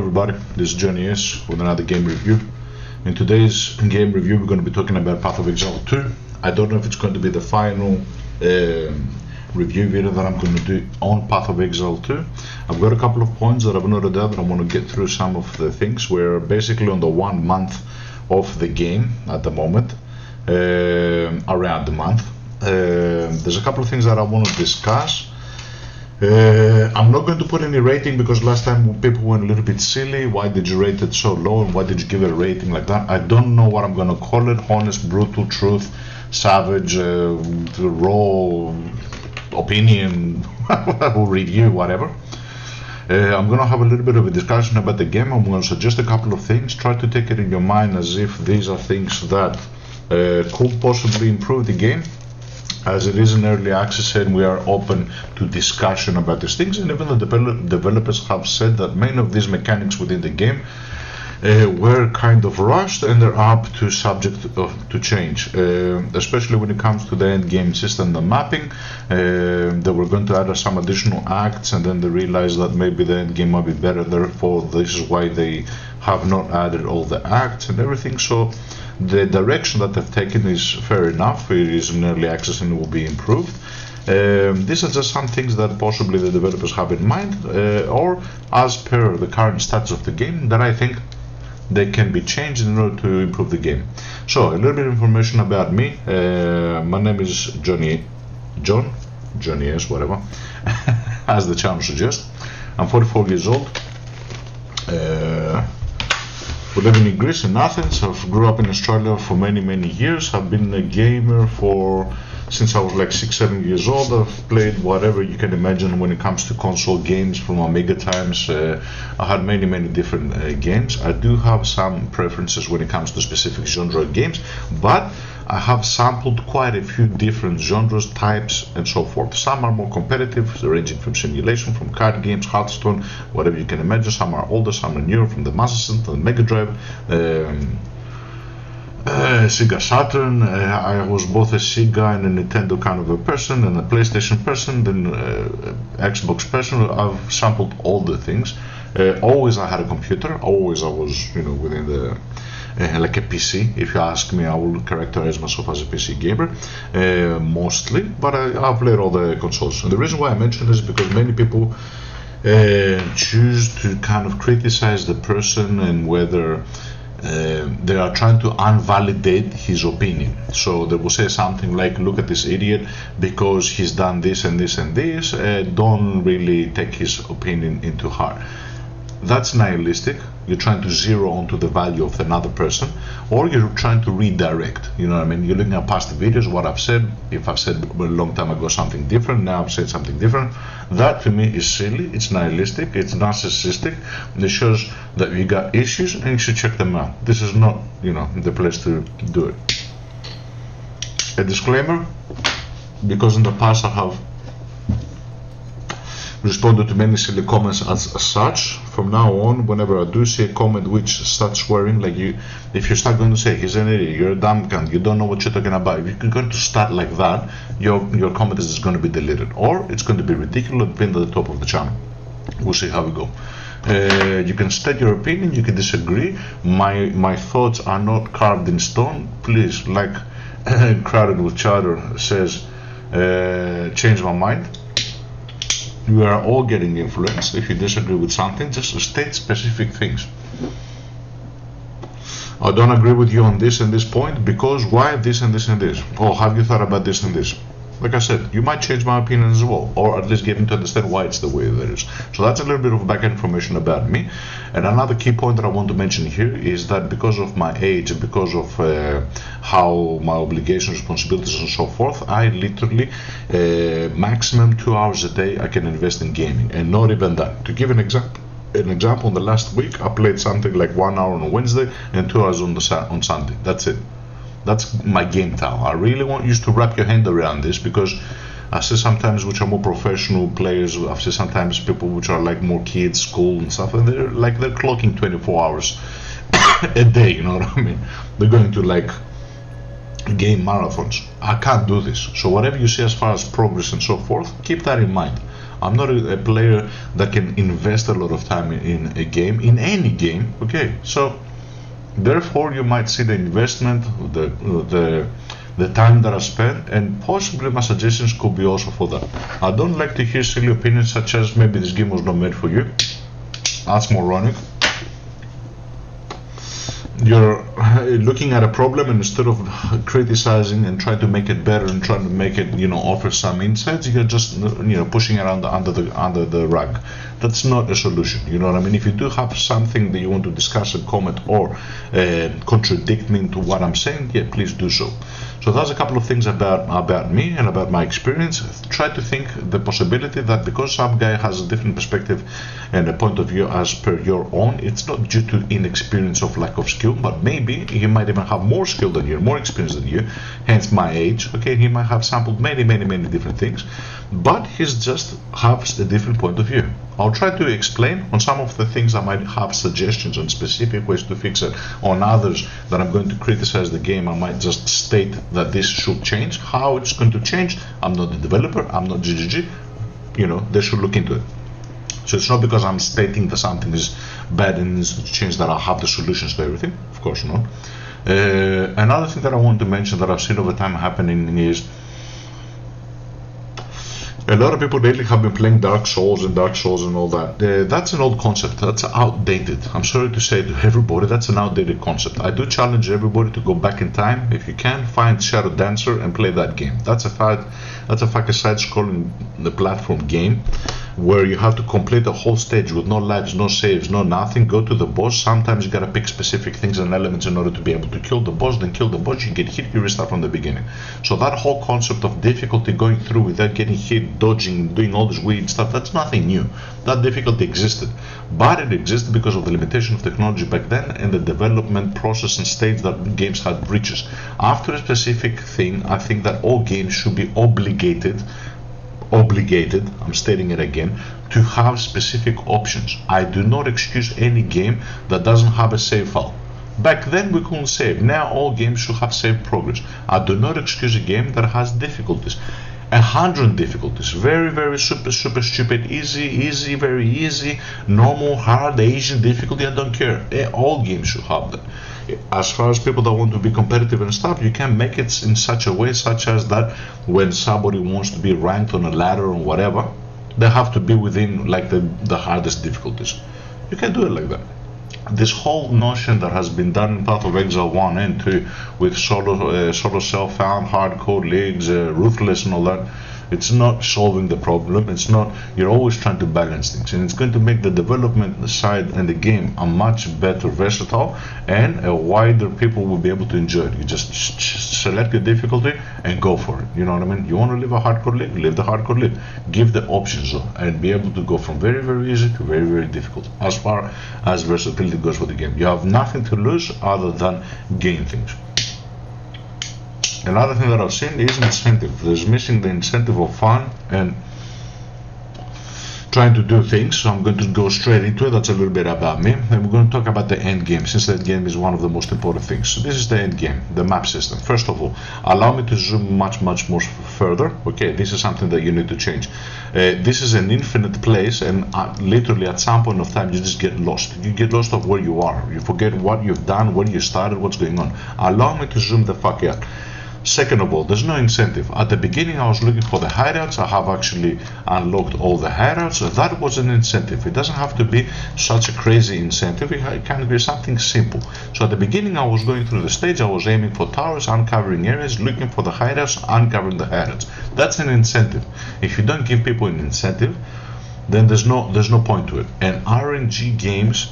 everybody, this is Johnny S with another game review. In today's game review we're going to be talking about Path of Exile 2. I don't know if it's going to be the final review video that I'm going to do on Path of Exile 2. I've got a couple of points that I've noted down that I want to get through some of the things. We're basically on the 1 month of the game at the moment, around the month. There's a couple of things that I want to discuss. I'm not going to put any rating because last time people went a little bit silly. Why did you rate it so low and why did you give it a rating like that? I don't know what I'm going to call it. Honest, brutal, truth, savage, raw, opinion, review, whatever. I'm going to have a little bit of a discussion about the game. I'm going to suggest a couple of things. Try to take it in your mind as if these are things that could possibly improve the game, as it is in early access and we are open to discussion about these things. And even the developers have said that many of these mechanics within the game were kind of rushed and they're up to subject to change, especially when it comes to the end game system, the mapping. They were going to add some additional acts and then they realized that maybe the end game might be better, therefore this is why they have not added all the acts and everything. So the direction that they've taken is fair enough. It is in early access and it will be improved. These are just some things that possibly the developers have in mind, or as per the current status of the game, that I think they can be changed in order to improve the game. So a little bit of information about me. My name is Johnny S, whatever, as the channel suggests. I'm 44 years old. We're living in Greece, in Athens. I grew up in Australia for many years. I've been a gamer since I was like 6-7 years old. I've played whatever you can imagine when it comes to console games from Amiga times. I had many different games. I do have some preferences when it comes to specific genre games, but I have sampled quite a few different genres, types, and so forth. Some are more competitive, ranging from simulation, from card games, Hearthstone, whatever you can imagine. Some are older, some are newer, from the Master System to the Mega Drive, Sega Saturn. I was both a Sega and a Nintendo kind of a person, and a PlayStation person, then Xbox person. I've sampled all the things. Always I had a computer. Always I was, within the like a PC. If you ask me, I will characterize myself as a PC gamer, mostly, but I've played all the consoles. And the reason why I mention this is because many people choose to kind of criticize the person and whether they are trying to invalidate his opinion. So they will say something like, look at this idiot because he's done this and this and this. Don't really take his opinion into heart. That's nihilistic. You're trying to zero onto the value of another person, or you're trying to redirect. You know what I mean? You're looking at past videos, what I've said. If I've said a long time ago something different, now I've said something different. That to me is silly, it's nihilistic, it's narcissistic. It shows that you got issues and you should check them out. This is not, the place to do it. A disclaimer, because in the past I have responded to many silly comments as such. From now on, whenever I do see a comment which starts swearing, like if you start going to say he's an idiot, you're a dumb cunt, you don't know what you're talking about, if you're going to start like that, your comment is going to be deleted, or it's going to be ridiculous and pinned at the top of the channel. We'll see how we go. You can state your opinion, you can disagree. My thoughts are not carved in stone. Please, like Crowded with Chowder says, change my mind. We are all getting influenced. If you disagree with something, just state specific things. I don't agree with you on this and this point because why this and this and this? Or have you thought about this and this? Like I said, you might change my opinion as well, or at least get me to understand why it's the way that it is. So that's a little bit of background information about me. And another key point that I want to mention here is that because of my age and because of how my obligations, responsibilities and so forth, I literally maximum 2 hours a day I can invest in gaming, and not even that. To give an example, in the last week I played something like 1 hour on Wednesday and 2 hours on Sunday. That's it. That's my game time. I really want you to wrap your hand around this, because I see sometimes which are more professional players, I see sometimes people which are like more kids, school and stuff, and they're clocking 24 hours a day, you know what I mean? They're going to like game marathons. I can't do this. So whatever you see as far as progress and so forth, keep that in mind. I'm not a player that can invest a lot of time in a game, in any game. Okay, so therefore you might see the investment, the time that I spent, and possibly my suggestions could be also for that. I don't like to hear silly opinions such as maybe this game was not made for you. That's moronic. You're looking at a problem, and instead of criticizing and trying to make it better and trying to make it, offer some insights, you're just, pushing around under the rug. That's not a solution. You know what I mean? If you do have something that you want to discuss and comment or contradict me into what I'm saying, yeah, please do so. So that's a couple of things about me and about my experience. Try to think the possibility that because some guy has a different perspective and a point of view as per your own, it's not due to inexperience or lack of skill, but maybe he might even have more skill than you, more experience than you, hence my age. Okay, he might have sampled many different things, but he's just has a different point of view. I'll try to explain on some of the things I might have suggestions on specific ways to fix it. On others that I'm going to criticize the game, I might just state that this should change. How it's going to change, I'm not the developer, I'm not GGG. They should look into it. So it's not because I'm stating that something is bad and needs to change that I'll have the solutions to everything. Of course not. Another thing that I want to mention that I've seen over time happening is a lot of people lately have been playing Dark Souls and all that. That's an old concept. That's outdated. I'm sorry to say to everybody, that's an outdated concept. I do challenge everybody to go back in time. If you can, find Shadow Dancer and play that game. That's a fucking side-scrolling the platform game where you have to complete the whole stage with no lives, no saves, no nothing. Go to the boss. Sometimes you gotta pick specific things and elements in order to be able to kill the boss. Then kill the boss, you get hit, you restart from the beginning. So that whole concept of difficulty going through without getting hit, dodging, doing all this weird stuff, that's nothing new. That difficulty existed, but it existed because of the limitation of technology back then and the development process and stage that games had reaches. After a specific thing, I think that all games should be obligated, I'm stating it again, to have specific options. I do not excuse any game that doesn't have a save file. Back then we couldn't save. Now all games should have save progress. I do not excuse a game that has difficulties. 100 difficulties. Very super stupid, easy, very easy, normal, hard, Asian difficulty, I don't care. All games should have that. As far as people that want to be competitive and stuff, you can make it in such a way such as that when somebody wants to be ranked on a ladder or whatever, they have to be within like the hardest difficulties. You can do it like that. This whole notion that has been done in Path of Exile 1 and 2 with solo self-found, hardcore leagues, ruthless and all that, it's not solving the problem. It's not. You're always trying to balance things, and it's going to make the development side and the game a much better versatile, and a wider people will be able to enjoy it. You just select your difficulty and go for it. You know what I mean? You want to live a hardcore league, live the hardcore league. Give the options though, and be able to go from very easy to very difficult. As far as versatility goes for the game, you have nothing to lose other than gain things. Another thing that I've seen is incentive. There's missing the incentive of fun and trying to do things. So I'm going to go straight into it. That's a little bit about me. And we're going to talk about the end game, since the end game is one of the most important things. So this is the end game, the map system. First of all, allow me to zoom much more further. Okay, this is something that you need to change. This is an infinite place, and literally at some point of time you just get lost. You get lost of where you are. You forget what you've done, where you started, what's going on. Allow me to zoom the fuck out. Second of all, there's no incentive. At the beginning I was looking for the hideouts. I have actually unlocked all the hideouts. That was an incentive. It doesn't have to be such a crazy incentive. It can be something simple. So at the beginning I was going through the stage. I was aiming for towers, uncovering areas, looking for the hideouts, uncovering the hideouts. That's an incentive. If you don't give people an incentive, then there's no point to it. And RNG games,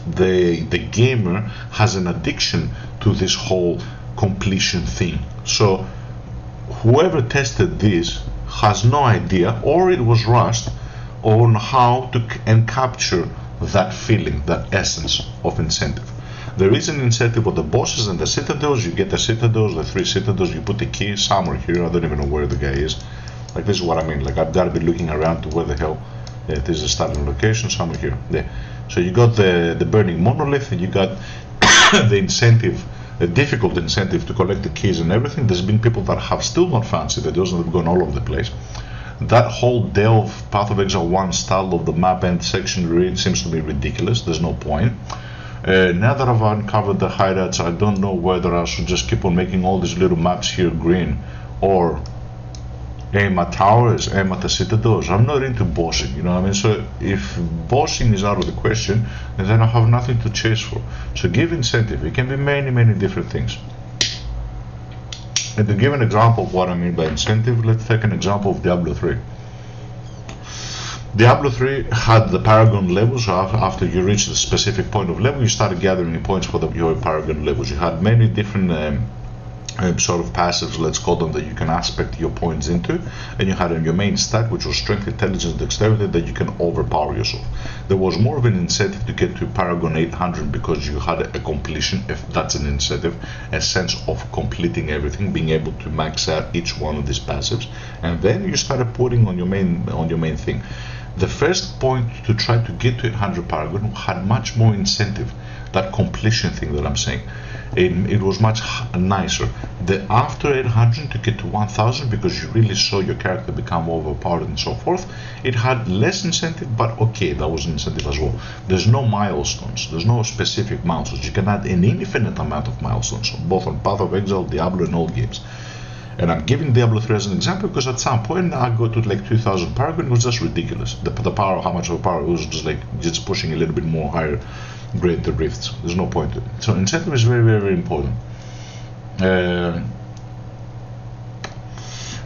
the gamer has an addiction to this whole completion thing. So whoever tested this has no idea, or it was rushed, on how to capture that feeling, that essence of incentive. There is an incentive of the bosses and the citadels. You get the citadels, the 3 citadels, you put the key somewhere here. I don't even know where the guy is. Like, this is what I mean. Like, I've got to be looking around to where the hell this is a starting location, somewhere here. There. So you got the burning monolith, and you got the incentive a difficult incentive to collect the keys and everything. There's been people that have still not fancied it, those that have gone all over the place. That whole Delve Path of Exile 1 style of the map end section really seems to be ridiculous. There's no point. Now that I've uncovered the highlights, I don't know whether I should just keep on making all these little maps here green, or aim at towers, aim at the citadels. I'm not into bossing, you know what I mean? So if bossing is out of the question, then I have nothing to chase for. So give incentive. It can be many different things. And to give an example of what I mean by incentive, let's take an example of Diablo 3. Diablo 3 had the Paragon levels. So after you reach the specific point of level, you started gathering points for your Paragon levels. You had many different sort of passives, let's call them, that you can aspect your points into, and you had on your main stack, which was strength, intelligence, dexterity, that you can overpower yourself. There was more of an incentive to get to Paragon 800 because you had a completion, if that's an incentive, a sense of completing everything, being able to max out each one of these passives, and then you started putting on your main thing. The first point to try to get to 800 Paragon had much more incentive, that completion thing that I'm saying. It was much nicer. The after 800 to get to 1000, because you really saw your character become overpowered and so forth, it had less incentive, but okay, that was an incentive as well. There's no milestones, there's no specific milestones. You can add an infinite amount of milestones, both on Path of Exile, Diablo, and old games. And I'm giving Diablo 3 as an example because at some point I got to like 2000 Paragon. It was just ridiculous. The power, how much of a power, it was just like just pushing a little bit more higher grade the rifts. There's no point to it. So incentive is very important.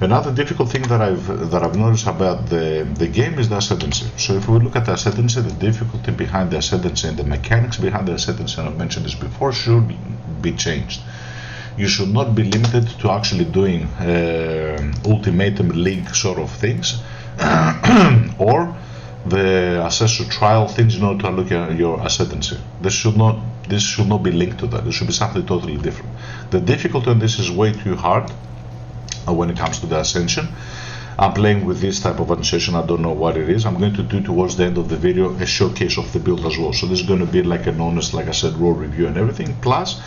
Another difficult thing that I've noticed about the game is the ascendancy. So if we look at the ascendancy, the difficulty behind the ascendancy and the mechanics behind the ascendancy, and I've mentioned this before, should be changed. You should not be limited to actually doing ultimatum league sort of things or the assessor trial things in order to look at your ascendancy. This should not be linked to that. It should be something totally different. The difficulty on this is way too hard when it comes to the ascension. I'm playing with this type of ascension. I don't know what it is. I'm going to do towards the end of the video a showcase of the build as well. So this is going to be like an honest, like I said, raw review and everything, plus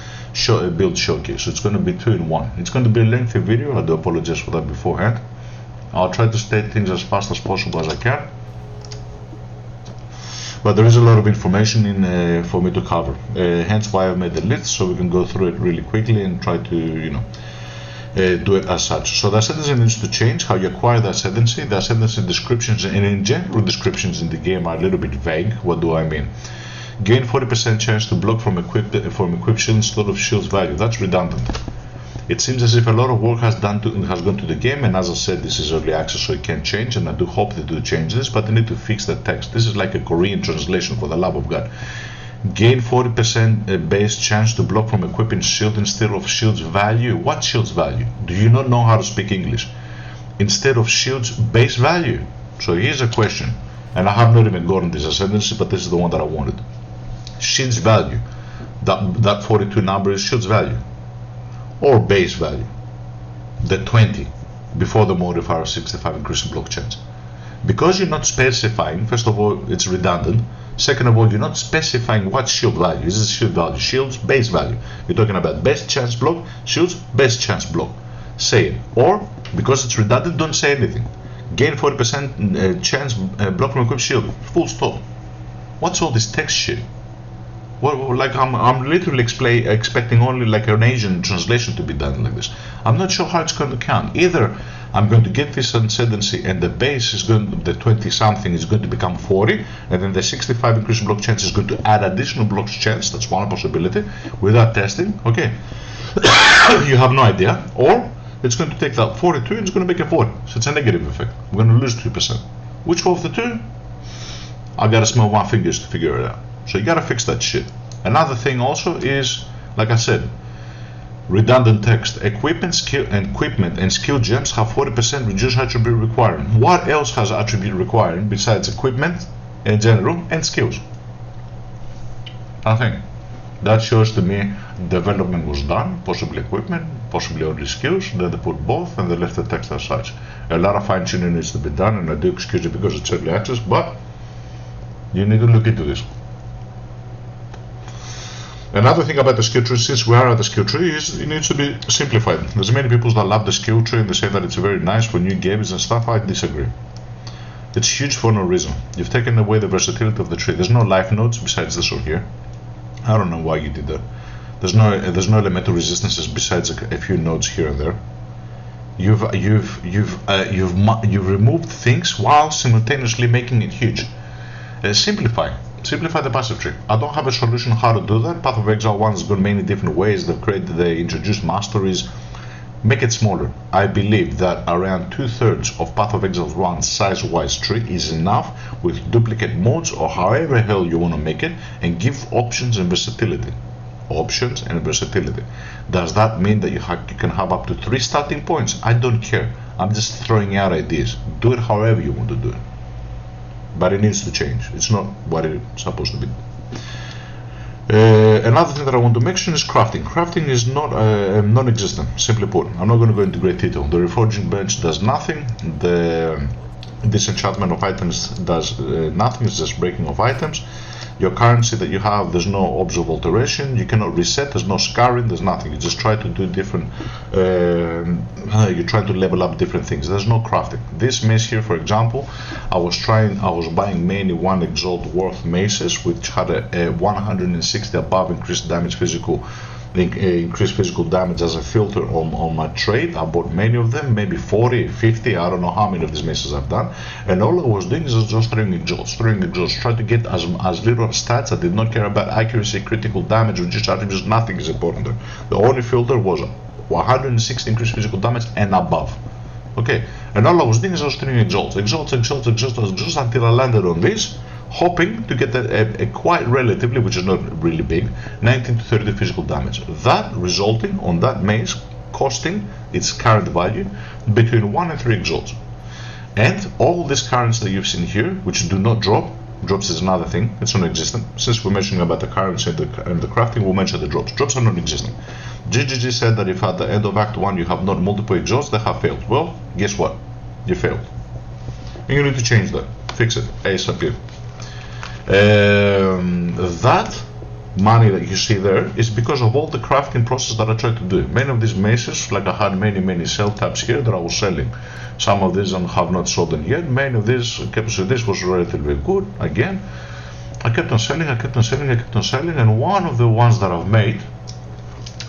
a build showcase. So it's going to be 2 in 1. It's going to be a lengthy video. I do apologize for that beforehand. I'll try to state things as fast as possible as I can, but there is a lot of information in for me to cover, hence why I've made the list, so we can go through it really quickly and try to do it as such. So the ascendancy needs to change. How you acquire the ascendancy descriptions and in general descriptions in the game are a little bit vague. What do I mean? Gain 40% chance to block from equipped shield instead of shield's value. That's redundant. It seems as if a lot of work has gone to the game, and as I said, this is early access, so it can change, and I do hope they do change this, but they need to fix the text. This is like a Korean translation, for the love of God. Gain 40% base chance to block from equipping shield instead of shield's value. What shield's value? Do you not know how to speak English? Instead of shield's base value. So here's a question, and I have not even gotten this ascendancy, but this is the one that I wanted. Shield's value, that 42 number is shield's value, or base value, the 20 before the modifier of 65 increasing block chance. Because you're not specifying, first of all, it's redundant. Second of all, you're not specifying what shield value. This is shield value, shield's base value. You're talking about best chance block, shield's best chance block. Say it. Or, because it's redundant, don't say anything. Gain 40% chance block from equipped shield. Full stop. What's all this text shit? Well, like I'm literally expecting only like an Asian translation to be done like this. I'm not sure how it's going to count. Either I'm going to get this ascendancy and the base is going to, the 20 something is going to become 40, and then the 65 increasing block chance is going to add additional blocks chance. That's one possibility without testing. Okay, you have no idea. Or it's going to take that 42 and it's going to make a 40. So it's a negative effect. We're going to lose 2%. Which of the two? I gotta smell my fingers to figure it out. So you gotta fix that shit. Another thing also is, like I said, redundant text. Equipment and skill gems have 40% reduced attribute requirement. What else has attribute requirement besides equipment in general and skills? Nothing. That shows to me development was done, possibly equipment, possibly only skills, then they put both and they left the text as such. A lot of fine tuning needs to be done, and I do excuse it because it's early access, but you need to look into this. Another thing about the skill tree, since we are at the skill tree, is it needs to be simplified. There's many people that love the skill tree and they say that it's very nice for new games and stuff. I disagree. It's huge for no reason. You've taken away the versatility of the tree. There's no life nodes besides this one here. I don't know why you did that. There's no elemental resistances besides a few nodes here and there. You've removed things while simultaneously making it huge. Simplify the passive tree. I don't have a solution how to do that. Path of Exile 1 has got many different ways. They introduced masteries. Make it smaller. I believe that around 2/3 of Path of Exile 1 size-wise tree is enough with duplicate modes or however hell you want to make it, and give options and versatility. Options and versatility. Does that mean that you can have up to 3 starting points? I don't care. I'm just throwing out ideas. Do it however you want to do it. But it needs to change. It's not what it's supposed to be. Another thing that I want to mention is crafting. Crafting is not non-existent, simply put. I'm not going to go into great detail. The reforging bench does nothing. The disenchantment of items does nothing. It's just breaking of items. Your currency that you have, there's no orbs of alteration. You cannot reset. There's no scarring. There's nothing. You just try to do different. You try to level up different things. There's no crafting. This mace here, for example, I was buying mainly 1 exalt worth maces, which had a 160 above increased damage increased physical damage as a filter on my trade. I bought many of them, maybe 40, 50, I don't know how many of these maces I've done, and all I was doing is just throwing exhausts, trying to get as little stats. I did not care about accuracy, critical damage, reduced attributes. Nothing is important there. The only filter was 160 increased physical damage and above. Okay, and all I was doing is I was throwing exalts until I landed on this, hoping to get a quite relatively, which is not really big, 19 to 30 physical damage. That resulting on that mace costing its current value between 1 and 3 exalts. And all these currents that you've seen here, which do not drops is another thing, it's non-existent. Since we're mentioning about the currency and the crafting, we'll mention the drops. Drops are non-existent. GGG said that if at the end of Act 1 you have not multiple exhausts, they have failed. Well, guess what? You failed. And you need to change that. Fix it. ASAP. That money that you see there is because of all the crafting process that I tried to do. Many of these maces, like I had many sell tabs here that I was selling. Some of these I have not sold them yet. Many of these, this was relatively good. Again, I kept on selling, and one of the ones that I've made,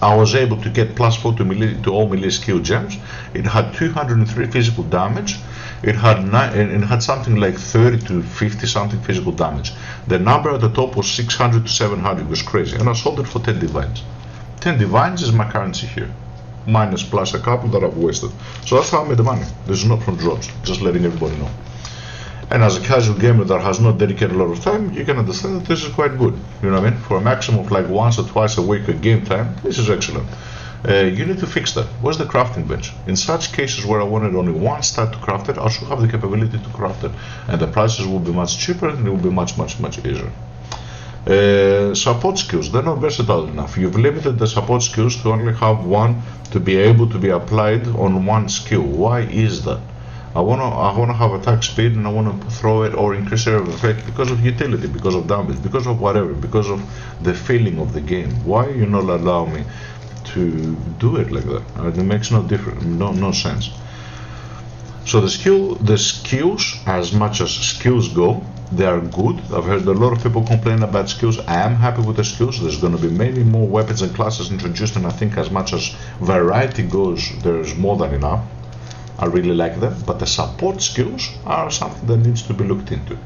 I was able to get +4 to all melee skill gems. It had 203 physical damage. It had something like 30 to 50 something physical damage. The number at the top was 600 to 700. It was crazy, and I sold it for 10 divines. 10 divines is my currency here, minus plus a couple that I've wasted. So that's how I made the money. This is not from drops, just letting everybody know. And as a casual gamer that has not dedicated a lot of time, you can understand that this is quite good. You know what I mean? For a maximum of like once or twice a week at game time, this is excellent. You need to fix that. Where's the crafting bench? In such cases where I wanted only 1 stat to craft it, I should have the capability to craft it, and the prices will be much cheaper and it will be much easier. Support skills, they're not versatile enough. You've limited the support skills to only have 1 to be able to be applied on 1 skill. Why is that? I wanna have attack speed, and I wanna throw it or increase area of effect because of utility, because of damage, because of whatever, because of the feeling of the game. Why you not allow me to do it like that? It makes no sense. So the skills, as much as skills go, they are good. I've heard a lot of people complain about skills. I am happy with the skills. There's going to be many more weapons and classes introduced, and I think as much as variety goes, there's more than enough. I really like them, but the support skills are something that needs to be looked into.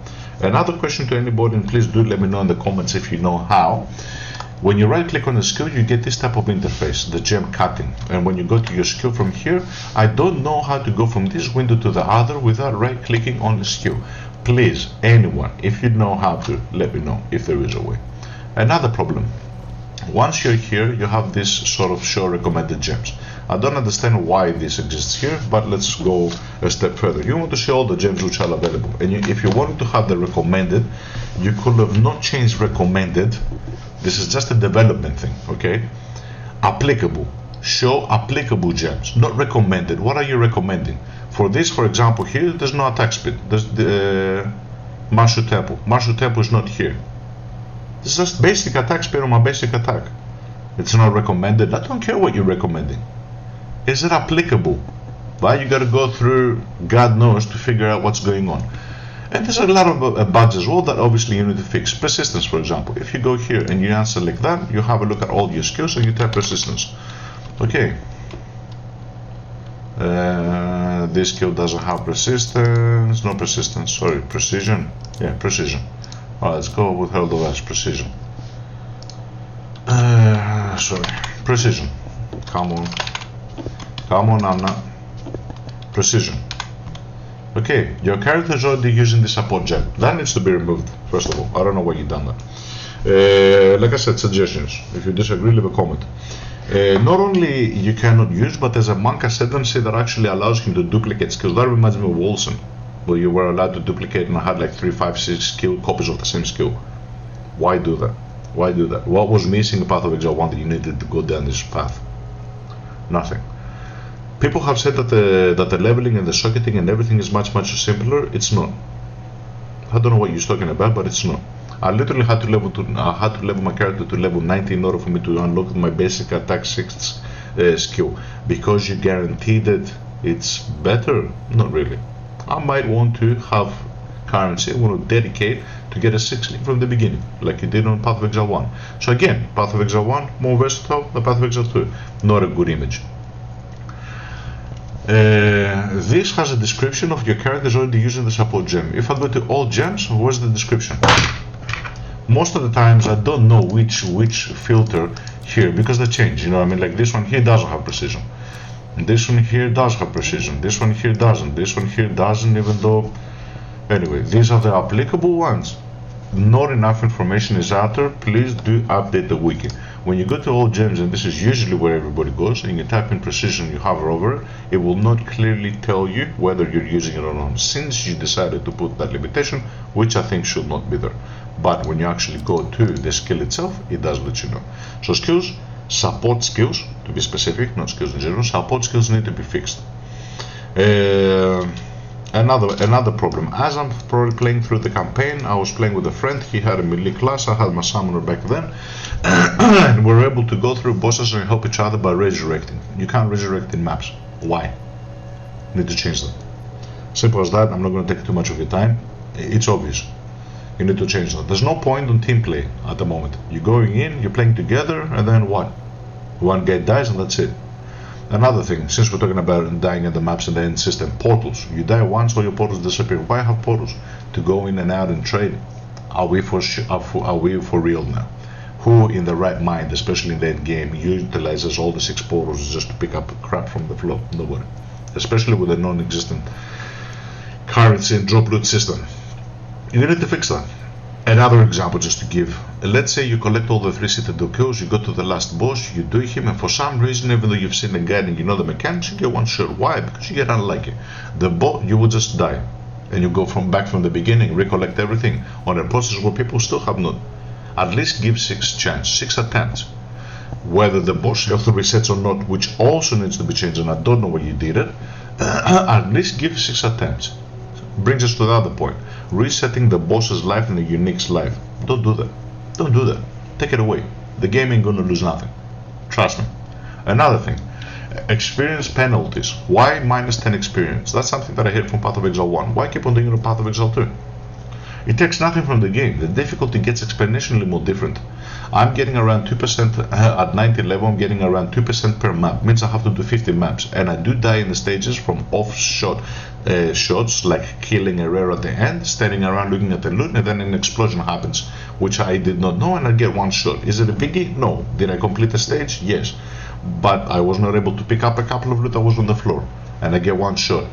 Another question to anybody, and please do let me know in the comments if you know how. When you right click on the skill, you get this type of interface, the gem cutting. And when you go to your skill from here, I don't know how to go from this window to the other without right clicking on the skill. Please, anyone, if you know how to, let me know if there is a way. Another problem. Once you're here, you have this sort of show recommended gems. I don't understand why this exists here, but let's go a step further. You want to see all the gems which are available, and if you wanted to have the recommended, you could have not changed recommended. This is just a development thing, okay? Applicable. Show applicable gems, not recommended. What are you recommending? For this, for example, here, there's no attack speed. There's the Martial Temple. Martial Temple is not here. This is just basic attack speed on my basic attack. It's not recommended. I don't care what you're recommending. Is it applicable? Right? You got to go through God knows to figure out what's going on. And there's a lot of bugs as well that obviously you need to fix. Persistence, for example. If you go here and you answer like that, you have a look at all your skills and you type persistence. Okay. This skill doesn't have persistence. No persistence. Sorry, precision. Yeah, precision. Alright, let's go with Herald of Ash. Precision. Sorry. Precision. Come on. Come on, Anna. Precision. Okay, your character is already using the support gem. That needs to be removed, first of all. I don't know why you've done that. Like I said, suggestions. If you disagree, leave a comment. Not only you cannot use, but there's a monk ascendancy that actually allows him to duplicate skills. That reminds me of Wilson, where you were allowed to duplicate and I had like 3, 5, 6 skill copies of the same skill. Why do that? Why do that? What was missing in Path of Exile 1 that you needed to go down this path? Nothing. People have said that the leveling and the socketing and everything is much simpler. It's not. I don't know what you're talking about, but it's not. I literally had to level my character to level 90 in order for me to unlock my basic attack 6th skill. Because you guaranteed that it's better? Not really. I might want to have currency. I want to dedicate to get a 6 link from the beginning, like you did on Path of Exile 1. So again, Path of Exile 1 more versatile than Path of Exile 2. Not a good image. This has a description of your characters already using the support gem. If I go to all gems, where's the description? Most of the times I don't know which filter here, because they change, you know what I mean? Like this one here doesn't have precision. This one here does have precision. This one here doesn't. This one here doesn't, even though... Anyway, these are the applicable ones. Not enough information is out there. Please do update the wiki. When you go to all gems, and this is usually where everybody goes, and you type in precision, you hover over it, it will not clearly tell you whether you're using it or not, since you decided to put that limitation, which I think should not be there. But when you actually go to the skill itself, it does let you know. So skills, support skills, to be specific, not skills in general, support skills need to be fixed. Another problem, as I'm probably playing through the campaign, I was playing with a friend, he had a melee class, I had my summoner back then, and we were able to go through bosses and help each other by resurrecting. You can't resurrect in maps. Why? Need to change that. Simple as that. I'm not going to take too much of your time. It's obvious. You need to change that. There's no point on team play at the moment. You're going in, you're playing together, and then what? One guy dies and that's it. Another thing, since we're talking about dying in the maps and the end system, portals. You die once, all your portals disappear. Why have portals? To go in and out and trade. Are we for real now? Who in the right mind, especially in the end game, utilizes all the 6 portals just to pick up crap from the floor? Nobody. Especially with a non-existent currency and drop loot system. You need to fix that. Another example just to give, let's say you collect all the 3 citadel kills, you go to the last boss, you do him, and for some reason, even though you've seen the guide and you know the mechanics, you get one shot. Why? Because you get unlucky. The boss, you will just die, and you go back from the beginning, recollect everything on a process where people still have not. At least give 6 chances, 6 attempts. Whether the boss health resets or not, which also needs to be changed, and I don't know where you did it, at least give 6 attempts. Brings us to the other point. Resetting the boss's life and the unique's life. Don't do that. Don't do that. Take it away. The game ain't gonna lose nothing. Trust me. Another thing. Experience penalties. Why minus 10 experience? That's something that I heard from Path of Exile 1. Why keep on doing it on Path of Exile 2? It takes nothing from the game. The difficulty gets exponentially more different. I'm getting around 2% at 90 level. I'm getting around 2% per map. Means I have to do 50 maps, and I do die in the stages from off shots like killing a rare at the end, standing around looking at the loot, and then an explosion happens, which I did not know, and I get one shot. Is it a biggie? No. Did I complete the stage? Yes. But I was not able to pick up a couple of loot that was on the floor, and I get one shot.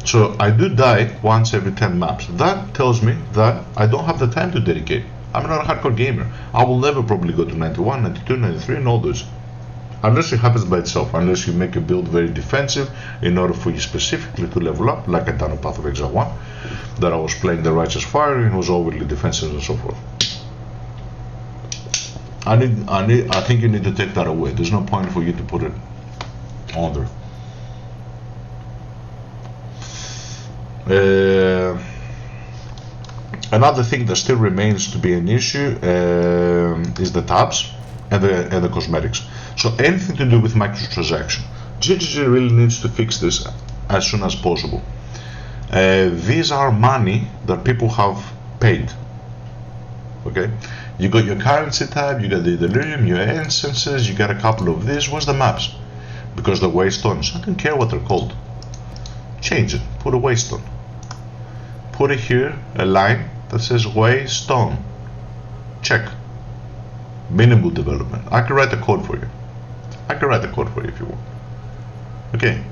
So I do die once every 10 maps. That tells me that I don't have the time to dedicate. I'm not a hardcore gamer. I will never probably go to 91, 92, 93 and all those. Unless it happens by itself, unless you make your build very defensive in order for you specifically to level up, like I done on Path of Exile 1, that I was playing the Righteous Fire and was overly defensive and so forth. I think you need to take that away. There's no point for you to put it on there. Another thing that still remains to be an issue is the tabs. and the cosmetics. So anything to do with microtransaction, GGG really needs to fix this as soon as possible. These are money that people have paid. Okay, you got your currency tab, you got the delirium, your instances, you got a couple of these. Where's the maps? Because the waystones, I don't care what they're called. Change it, put a waystone. Put it here, a line that says waystone. Check. Minimal development. I can write the code for you. I can write the code for you if you want. Okay.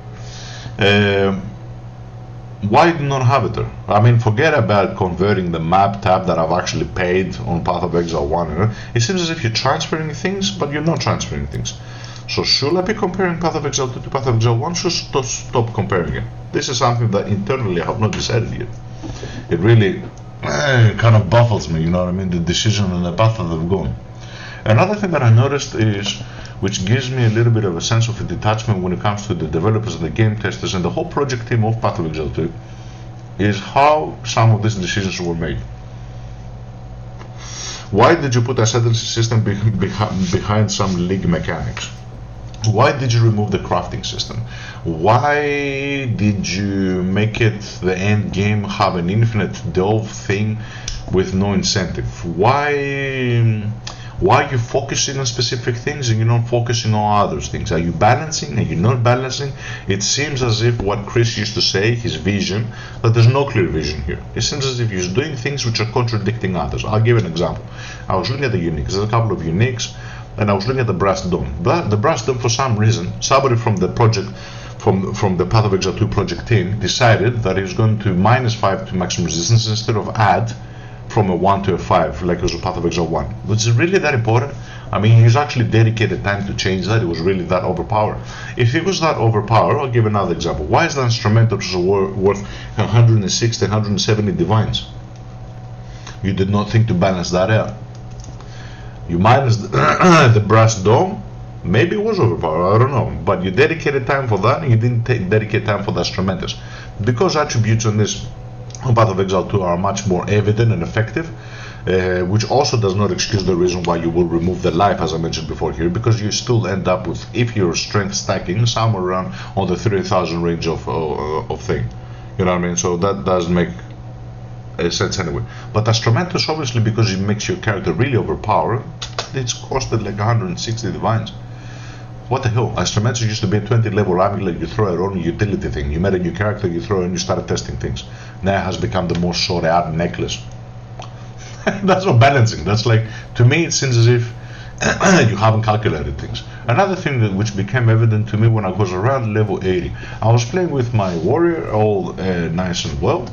Why do not have it there? I mean, forget about converting the map tab that I've actually paid on Path of Exile 1. It seems as if you're transferring things, but you're not transferring things. So should I be comparing Path of Exile 2 to Path of Exile 1? Should stop comparing it? This is something that internally I have not decided yet. It really kind of baffles me, you know what I mean, the decision and the path that they've gone. Another thing that I noticed is, which gives me a little bit of a sense of a detachment when it comes to the developers and the game testers and the whole project team of Path of Exile 2, is how some of these decisions were made. Why did you put a ascendancy system behind some league mechanics? Why did you remove the crafting system? Why did you make it the end game have an infinite delve thing with no incentive? Why are you focusing on specific things and you're not focusing on other things? Are you balancing? Are you not balancing? It seems as if what Chris used to say, his vision, that there's no clear vision here. It seems as if he's doing things which are contradicting others. I'll give an example. I was looking at the uniques. There's a couple of uniques, and I was looking at the brass dome. The brass dome, for some reason, somebody from the project, from the Path of Exile 2 project team, decided that he was going to -5 to maximum resistance instead of add from a 1 to a 5, like it was a Path of Exile 1. Was it really that important? I mean, he's actually dedicated time to change that. It was really that overpowered. If it was that overpowered, I'll give another example. Why is the instrumental worth 160, 170 divines? You did not think to balance that out. You minus the brass dome, maybe it was overpowered, I don't know, but you dedicated time for that and you didn't dedicate time for the instrumentals. Because attributes on this on Path of Exile 2 are much more evident and effective, which also does not excuse the reason why you will remove the life, as I mentioned before here, because you still end up with, if you're strength stacking, somewhere around on the 3000 range of thing. You know what I mean? So that does make sense anyway. But instrumentals, obviously, because it makes your character really overpowered, it's costed like 160 divines. What the hell? Instrumentals used to be a 20 level amulet, you throw your own utility thing. You met a new character, you throw it and you started testing things. Now it has become the most sought out necklace. That's not balancing. That's like, to me it seems as if you haven't calculated things. Another thing which became evident to me when I was around level 80, I was playing with my warrior, all nice and well.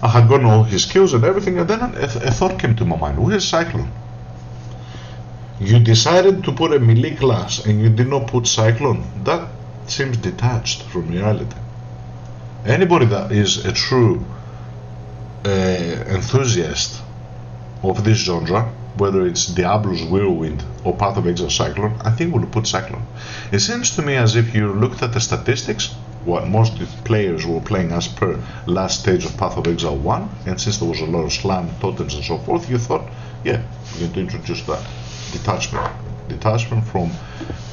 I had gotten all his skills and everything, and then a thought came to my mind. Where's Cyclone? You decided to put a melee class and you did not put Cyclone. That seems detached from reality. Anybody that is a true enthusiast of this genre, whether it's Diablo's Whirlwind or Path of Exile Cyclone, I think we'll put Cyclone. It seems to me as if you looked at the statistics, what most players were playing as per last stage of Path of Exile 1, and since there was a lot of slam, totems and so forth, you thought, yeah, we're going to introduce that. Detachment from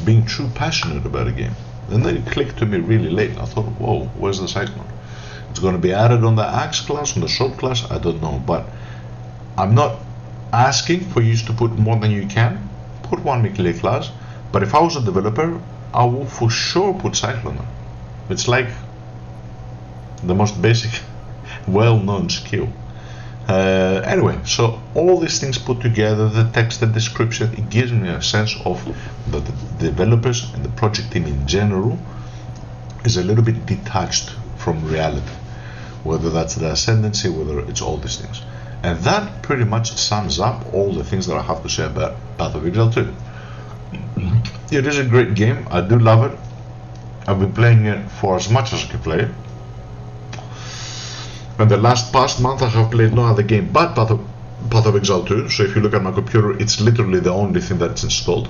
being too passionate about a game. And then it clicked to me really late. I thought, whoa, where's the Cyclone? It's going to be added on the Axe class, on the Sword class, I don't know. But I'm not asking for you to put more than you can. Put one melee class. But if I was a developer, I will for sure put Cyclone on. It's like the most basic, well-known skill. Anyway, so all these things put together, the text, the description, it gives me a sense of that the developers and the project team in general is a little bit detached from reality, whether that's the ascendancy, whether it's all these things. And that pretty much sums up all the things that I have to say about Path of Exile 2. It is a great game, I do love it. I've been playing it for as much as I can play it. And the past month I have played no other game but Path of Exile 2, so if you look at my computer, it's literally the only thing that's installed.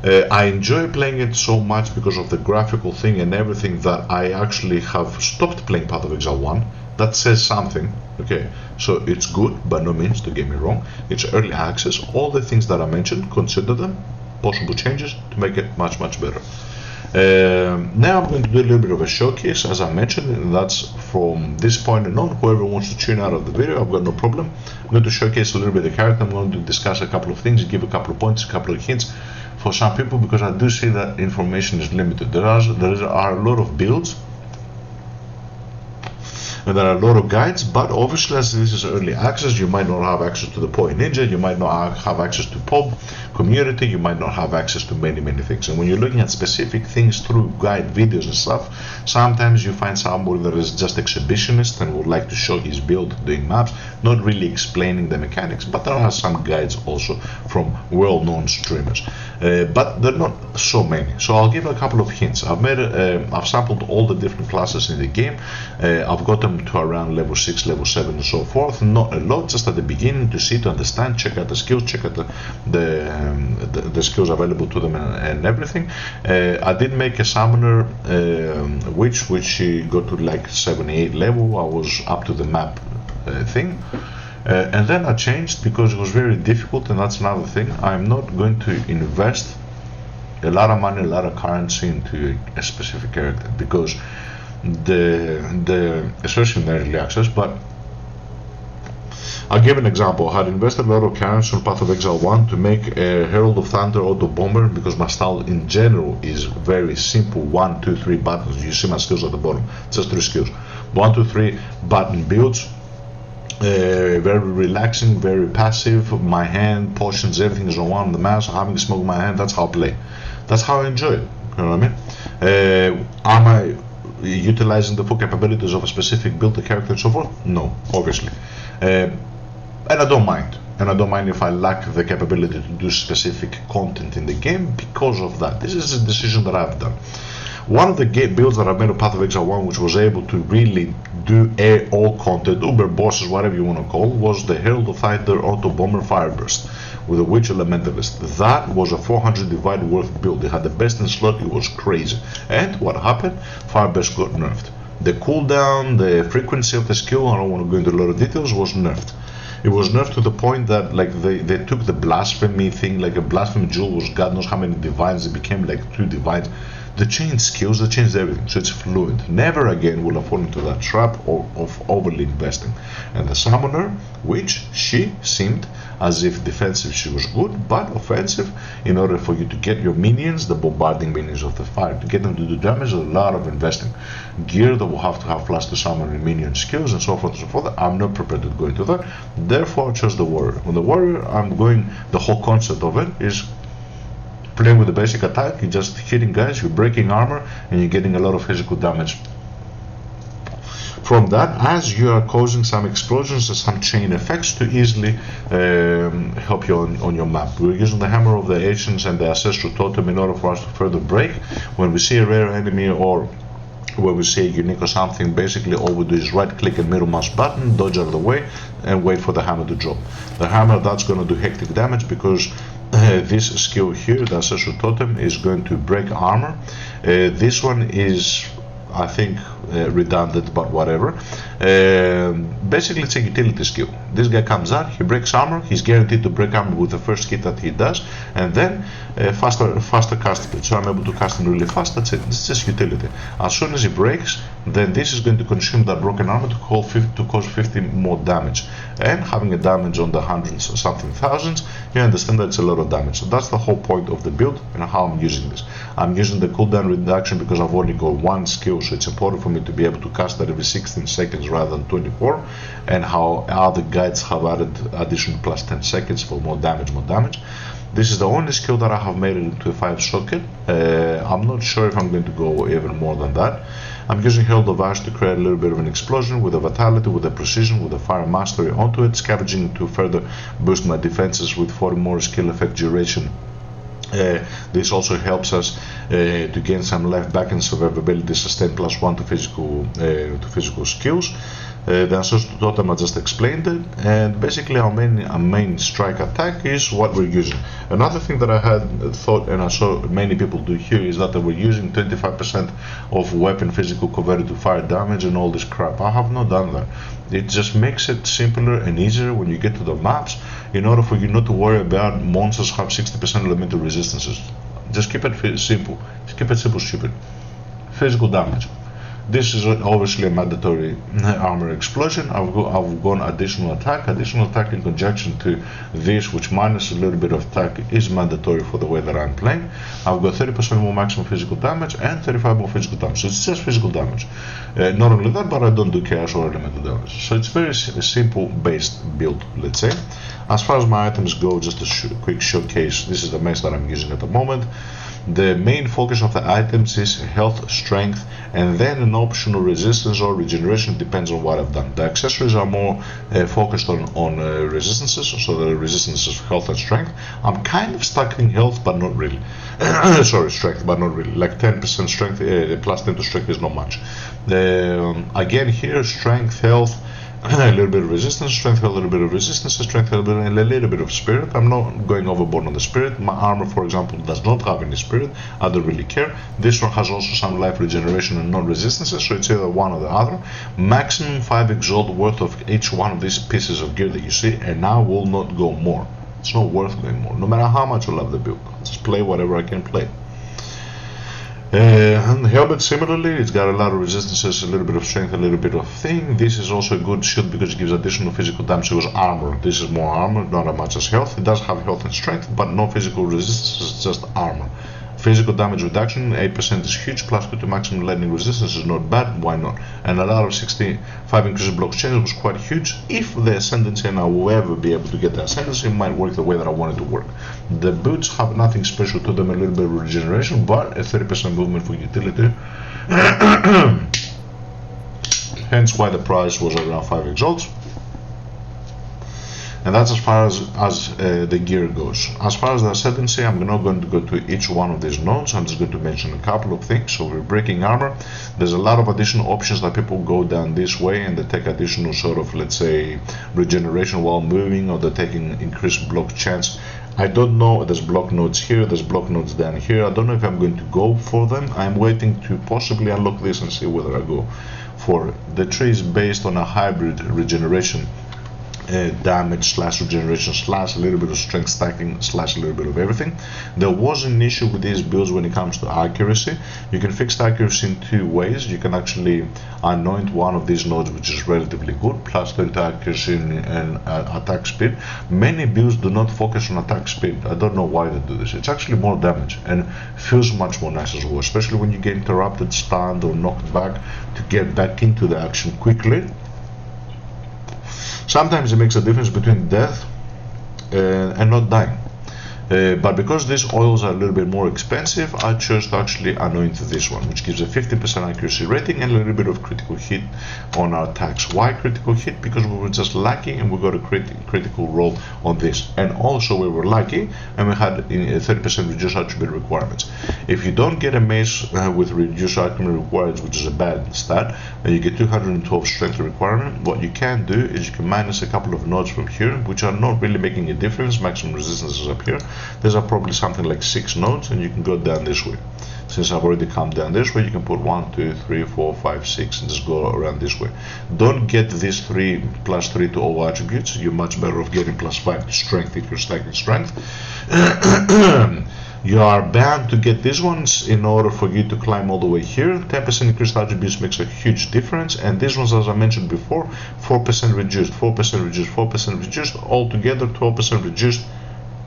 I enjoy playing it so much because of the graphical thing and everything that I actually have stopped playing Path of Exile 1 that says something. Okay, so it's good, by no means, don't get me wrong. It's early access. All the things that I mentioned, consider them possible changes to make it much better. Now I'm going to do a little bit of a showcase, as I mentioned, and that's from this point and on. Whoever wants to tune out of the video, I've got no problem. I'm going to showcase a little bit of the character. I'm going to discuss a couple of things, give a couple of points, a couple of hints for some people, because I do see that information is limited. There are a lot of builds, and there are a lot of guides, but obviously, as this is early access, you might not have access to the Poi Ninja, you might not have access to POB community, you might not have access to many things. And when you're looking at specific things through guide videos and stuff, sometimes you find somebody that is just exhibitionist and would like to show his build doing maps, not really explaining the mechanics. But there are some guides also from well-known streamers, but they're not so many. So I'll give a couple of hints. I've sampled all the different classes in the game. I've got them to around level 6, level 7 and so forth. Not a lot, just at the beginning, to see, to understand, check out the skills, check out the skills available to them and everything. I did make a summoner which she got to like 78 level. I was up to the map thing. And then I changed because it was very difficult, and that's another thing. I'm not going to invest a lot of money, a lot of currency into a specific character, because especially in the early access. But I'll give an example. I had invested a lot of currency on Path of Exile 1 to make a Herald of Thunder auto bomber, because my style in general is very simple. 1, 2, 3 buttons. You see my skills at the bottom, just 3 skills. 1, 2, 3 button builds. Very relaxing, very passive. My hand, potions, everything is on one on the mouse. Having a smoke in my hand, that's how I play. That's how I enjoy it. You know what I mean? Am I utilizing the full capabilities of a specific build, the character and so forth? No, obviously. And I don't mind. And I don't mind if I lack the capability to do specific content in the game because of that. This is a decision that I've done. One of the builds that I made of Path of Exile 1, which was able to really do all content, uber bosses, whatever you want to call, was the Herald of Thunder Auto Bomber Fireburst with a Witch Elementalist. That was a 400 divide worth build. It had the best in slot. It was crazy. And what happened? Fireburst got nerfed. The cooldown, the frequency of the skill, I don't want to go into a lot of details, was nerfed. It was nerfed to the point that like they took the blasphemy thing, like a blasphemy jewel was God knows how many divines. It became like 2 divines. They changed skills, they changed everything, so it's fluent. Never again will I fall into that trap of overly investing. And the summoner, which she seemed as if defensive she was good, but offensive, in order for you to get your minions, the bombarding minions of the fire, to get them to do damage, a lot of investing. Gear that will have to have plus to summon and minion skills and so forth and so forth. I'm not prepared to go into that. Therefore I chose the warrior. On the warrior, the whole concept of it is playing with the basic attack. You're just hitting guys, you're breaking armor, and you're getting a lot of physical damage. From that, as you are causing some explosions and some chain effects to easily help you on your map. We're using the Hammer of the Ancients and the Ancestral Totem in order for us to further break. When we see a rare enemy or when we see a unique or something, basically all we do is right click and middle mouse button, dodge out of the way, and wait for the hammer to drop. The hammer, that's going to do hectic damage because this skill here, the Ancestral Totem, is going to break armor. This one is, I think, redundant, but whatever. Basically it's a utility skill. This guy comes out, he breaks armor, he's guaranteed to break armor with the first hit that he does, and then faster cast speed, so I'm able to cast him really fast. That's it, it's just utility. As soon as he breaks, then this is going to consume that broken armor to cause 50 more damage, and having a damage on the hundreds or something thousands, you understand that it's a lot of damage. So that's the whole point of the build and how I'm using this. I'm using the cooldown reduction because I've only got one skill, so it's important for me to be able to cast that every 16 seconds rather than 24, and how other guides have added additional plus 10 seconds for more damage. This is the only skill that I have made it into a 5 socket. I'm not sure if I'm going to go even more than that. I'm using Herald of Ash to create a little bit of an explosion with a vitality, with a precision, with a fire mastery onto it, scavenging to further boost my defenses with 40 more skill effect duration. This also helps us to gain some life back and survivability, sustain +1 to physical skills. The answers to totem I just explained it, and basically our main strike attack is what we're using. Another thing that I had thought, and I saw many people do here, is that they were using 25% of weapon physical converted to fire damage and all this crap. I have not done that. It just makes it simpler and easier when you get to the maps, in order for you not to worry about monsters have 60% elemental resistances. Just keep it simple. Just keep it simple, stupid. Physical damage. This is obviously a mandatory armor explosion. I've gone additional attack. Additional attack in conjunction to this, which minus a little bit of attack, is mandatory for the way that I'm playing. I've got 30% more maximum physical damage and 35 more physical damage. So it's just physical damage. Not only that, but I don't do chaos or elemental damage. So it's very simple based build, let's say. As far as my items go, just a quick showcase. This is the mess that I'm using at the moment. The main focus of the items is health, strength, and then an optional resistance or regeneration, depends on what I've done. The accessories are more focused on resistances, so the resistances of health and strength. I'm kind of stuck in health, but not really. Sorry, strength, but not really. Like 10% strength, plus 10 to strength is not much. Again here, strength, health, a little bit of resistance, strength, a little bit of resistance, strength, a little bit of spirit. I'm not going overboard on the spirit. My armor, for example, does not have any spirit. I don't really care. This one has also some life regeneration and non resistances, so it's either one or the other. Maximum 5 exalt worth of each one of these pieces of gear that you see, and I will not go more. It's not worth going more, no matter how much I love the build. Just play whatever I can play. And the helmet, similarly, it's got a lot of resistances, a little bit of strength, a little bit of thing. This is also a good shield because it gives additional physical damage. It was armor. This is more armor, not as much as health. It does have health and strength, but no physical resistance. It's just armor. Physical damage reduction, 8% is huge, plus 2 to maximum lightning resistance is not bad, why not? And a lot of 65 increases block change was quite huge. If the ascendancy, and I will ever be able to get the ascendancy, it might work the way that I want it to work. The boots have nothing special to them, a little bit of regeneration, but a 30% movement for utility. Hence why the price was around 5 exalts. And that's as far as the gear goes. As far as the ascendancy, I'm not going to go to each one of these nodes. I'm just going to mention a couple of things. So we're breaking armor. There's a lot of additional options that people go down this way and they take additional sort of, let's say, regeneration while moving, or they're taking increased block chance. I don't know. There's block nodes here, there's block nodes down here. I don't know if I'm going to go for them. I'm waiting to possibly unlock this and see whether I go for it. The tree is based on a hybrid regeneration damage slash regeneration slash a little bit of strength stacking slash a little bit of everything. There was an issue with these builds when it comes to accuracy. You can fix the accuracy in two ways. You can actually anoint one of these nodes, which is relatively good, plus 20 accuracy and attack speed. Many builds do not focus on attack speed. I don't know why they do this. It's actually more damage and feels much more nice as well, especially when you get interrupted, stunned, or knocked back, to get back into the action quickly. Sometimes it makes a difference between death and not dying. But because these oils are a little bit more expensive, I chose to actually anoint this one, which gives a 15% accuracy rating and a little bit of critical hit on our attacks. Why critical hit? Because we were just lucky and we got a critical roll on this. And also we were lucky and we had a 30% reduced attribute requirements. If you don't get a mace with reduced attribute requirements, which is a bad stat, and you get 212 strength requirement, what you can do is you can minus a couple of nodes from here, which are not really making a difference. Maximum resistance is up here. There's probably something like 6 nodes, and you can go down this way. Since I've already come down this way, you can put 1, 2, 3, 4, 5, 6 and just go around this way. Don't get this 3 plus 3 to all attributes. You're much better off getting plus 5 to strength if you're stacking strength. You are bound to get these ones in order for you to climb all the way here. 10% increased attributes makes a huge difference, and these ones, as I mentioned before, 4% reduced, 4% reduced, 4% reduced, altogether 12% reduced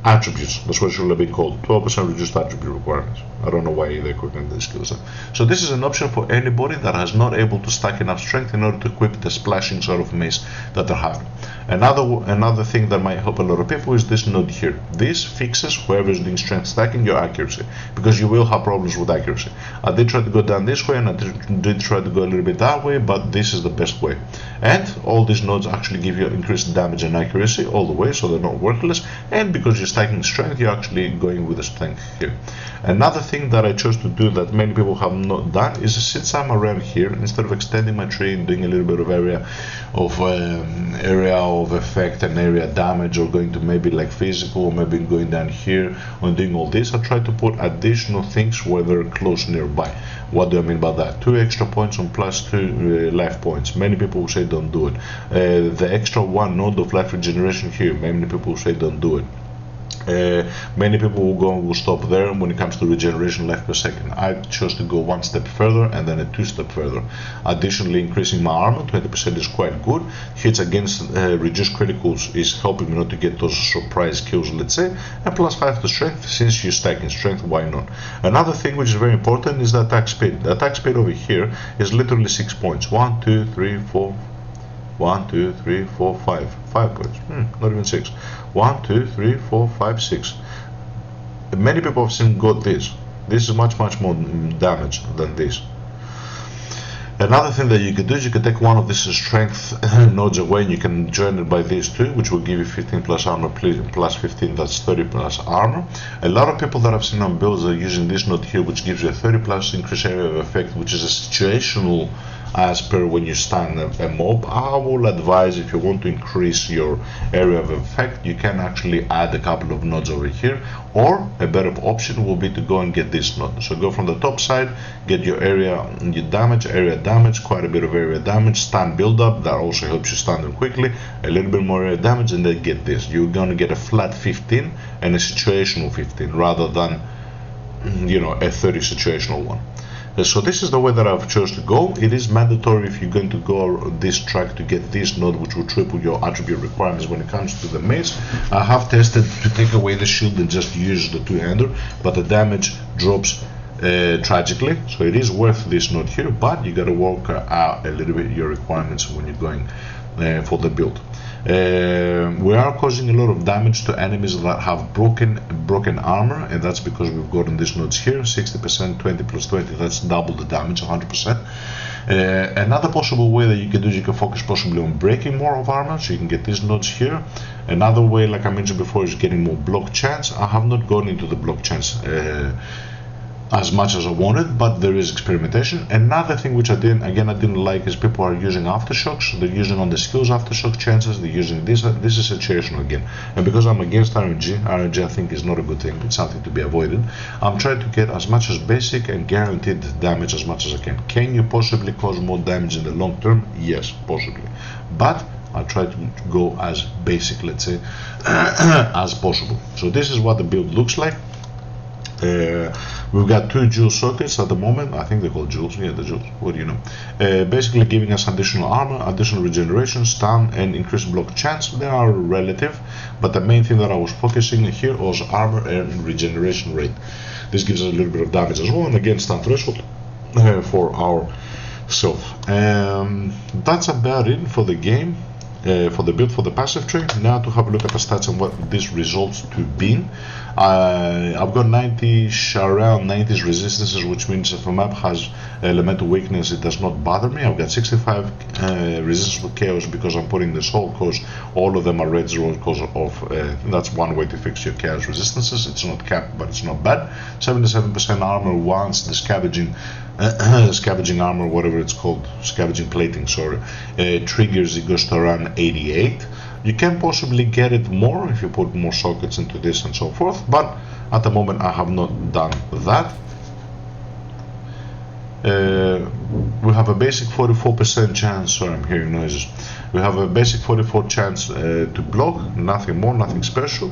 attributes. That's what it should have been called, 12% reduced attribute requirements. I don't know why they're equipping these skills. So this is an option for anybody that is not able to stack enough strength in order to equip the splashing sort of mace that they're having. Another thing that might help a lot of people is this node here. This fixes whoever is doing strength stacking your accuracy, because you will have problems with accuracy. I did try to go down this way and I did try to go a little bit that way, but this is the best way. And all these nodes actually give you increased damage and accuracy all the way, so they're not worthless. And because you're stacking strength, you're actually going with the strength here. Another thing that I chose to do that many people have not done is since I'm around here, instead of extending my tree and doing a little bit of area of effect and area damage, or going to maybe like physical, or maybe going down here and doing all this, I try to put additional things where they're close nearby. What do I mean by that? 2 extra points on +2 life points. Many people will say don't do it. The extra 1 node of life regeneration here, many people will say don't do it. Many people will stop there when it comes to regeneration life per second. I chose to go 1 step further and then a 2 step further. Additionally, increasing my armor 20% is quite good. Hits against reduced criticals is helping me not to get those surprise kills, let's say, and +5 to strength. Since you're stacking strength, why not? Another thing which is very important is the attack speed. The attack speed over here is literally 6 points. 1, 2, 3, 4. 1, 2, 3, 4, 5. 5 points. Not even 6. 1, 2, 3, 4, 5, 6. Many people have seen got this. This is much more damage than this. Another thing that you could do is you could take one of these strength nodes away, and you can join it by these two, which will give you 15 plus armor plus 15, that's 30 plus armor. A lot of people that I've seen on builds are using this node here, which gives you a 30 plus increased area of effect, which is a situational as per when you stun a mob. I will advise, if you want to increase your area of effect, you can actually add a couple of nodes over here, or a better option will be to go and get this node. So go from the top side, get your area damage, quite a bit of area damage, stun build up, that also helps you stun them quickly, a little bit more area damage, and then get this. You're going to get a flat 15 and a situational 15 rather than, you know, a 30 situational one. So this is the way that I've chose to go. It is mandatory if you're going to go this track to get this node, which will triple your attribute requirements when it comes to the mace. I have tested to take away the shield and just use the two-hander, but the damage drops tragically. So it is worth this node here, but you got to work out a little bit your requirements when you're going for the build. We are causing a lot of damage to enemies that have broken armor, and that's because we've gotten these nodes here. 60%, 20 plus 20, that's double the damage, 100%. Another possible way that you can do is you can focus possibly on breaking more of armor, so you can get these nodes here. Another way, like I mentioned before, is getting more block chance. I have not gone into the block chance as much as I wanted, but there is experimentation. Another thing which I didn't like is people are using aftershocks. They're using on the skills aftershock chances, they're using this is situational again. And because I'm against RNG I think is not a good thing, it's something to be avoided. I'm trying to get as much as basic and guaranteed damage as much as I can. Can you possibly cause more damage in the long term? Yes, possibly. But I try to go as basic, let's say, as possible. So this is what the build looks like. We've got 2 jewel sockets at the moment. I think they're called jewels. Yeah, the jewels. What do you know? Basically giving us additional armor, additional regeneration, stun, and increased block chance. They are relative, but the main thing that I was focusing here was armor and regeneration rate. This gives us a little bit of damage as well, and again stun threshold for ourselves. That's about it for the game. For the build for the passive tree. Now to have a look at the stats and what this results to be. I've got 90 around 90s resistances, which means if a map has elemental weakness, it does not bother me. I've got 65 resistance for chaos because I'm putting this whole cause all of them are red zero because of that's one way to fix your chaos resistances. It's not capped, but it's not bad. 77% armor once the scavenging armor, whatever it's called, scavenging plating, sorry, triggers, it goes to around 88. You can possibly get it more if you put more sockets into this and so forth, but at the moment I have not done that. We have a basic 44% chance, sorry I'm hearing noises, we have a basic 44% chance to block, nothing more, nothing special.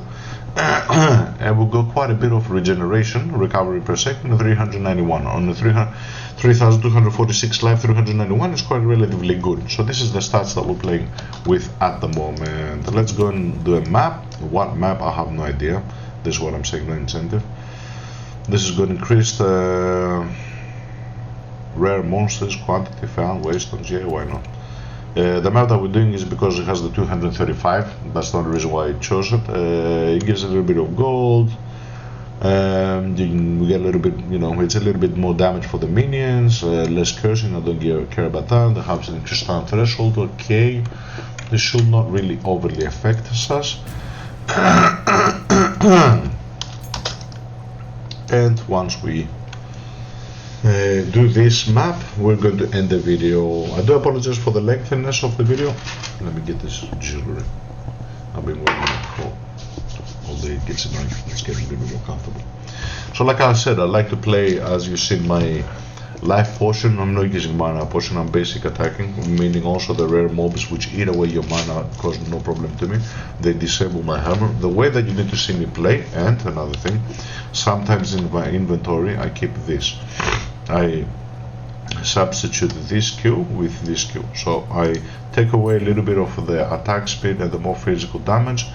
And we've got quite a bit of regeneration, recovery per second, 391. On the 3246 life, 391 is quite relatively good. So this is the stats that we're playing with at the moment. Let's go and do a map. What map? I have no idea. This is what I'm saying, no incentive. This is going to increase the rare monsters, quantity found, wastelands, yeah, why not? The map that we're doing is because it has the 235. That's not the reason why I chose it. It gives a little bit of gold. We get a little bit, you know, it's a little bit more damage for the minions, less cursing. I don't care about that. The house and crystal threshold, okay. This should not really overly affect us. And once we do this map, we're going to end the video. I do apologize for the lengthiness of the video. Let me get this jewelry. I've been wearing it for all day. It gets annoying. It's getting a little bit more comfortable. So like I said, I like to play, as you see, my life potion. I'm not using mana potion, I'm basic attacking, meaning also the rare mobs which eat away your mana cause no problem to me. They disable my hammer. The way that you need to see me play, and another thing, sometimes in my inventory I keep this. I substitute this skill with this skill. So I take away a little bit of the attack speed and the more physical damage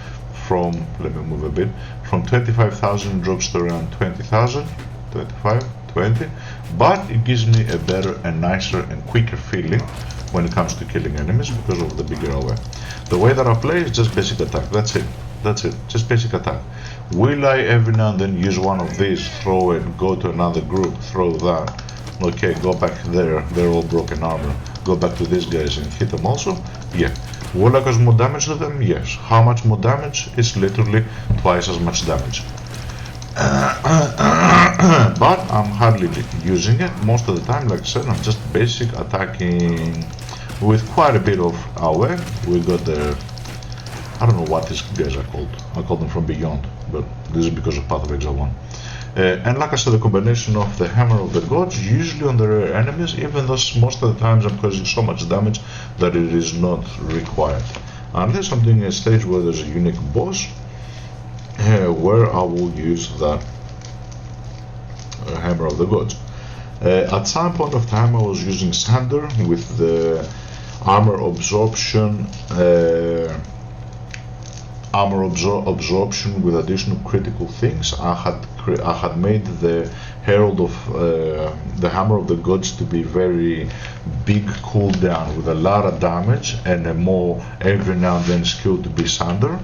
from, let me move a bit, from 25,000 drops to around 20,000, 25, 20, but it gives me a better and nicer and quicker feeling when it comes to killing enemies because of the bigger away. The way that I play is just basic attack, that's it, just basic attack. Will I every now and then use one of these, throw it, go to another group, throw that, okay, go back there, they're all broken armor, go back to these guys and hit them also? Yeah. Will I cause more damage to them? Yes. How much more damage? It's literally twice as much damage. But I'm hardly using it most of the time. Like I said, I'm just basic attacking with quite a bit of AOE. We got the, I don't know what these guys are called. I call them from Beyond, but this is because of Path of Exile 1. And like I said, the combination of the Hammer of the Gods, usually on the rare enemies, even though most of the times I'm causing so much damage that it is not required. Unless I'm doing a stage where there's a unique boss, where I will use that Hammer of the Gods. At some point of time I was using Sander with the armor absorption, absorption with additional critical things. I had made the Herald of the Hammer of the Gods to be very big cooldown with a lot of damage and a more every now and then skill to be Sander.